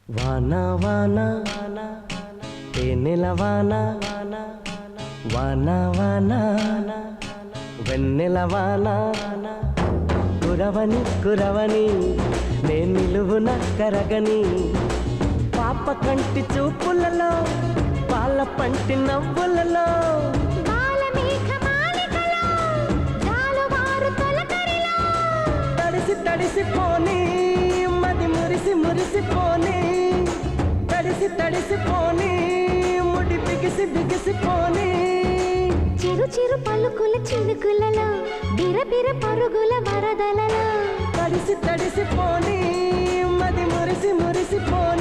వానా వానా తేనెల వానా వానా వానా వెన్నెల వానా కురవని కురవని నే నిలువున కరగని పాప కంటి చూపులలో పాల పంటి నవ్వులలో తడిసి తడిసిపోని మది మురిసి మురిసిపోని తడిసి తడిసిపోని ముడి బిగిసి బిగిసిపోని చిరు చిరు పలుకుల చినుకులలో బిర బిర పరుగుల వరదలలో తడిసి తడిసిపోని మది మురిసి మురిసిపోని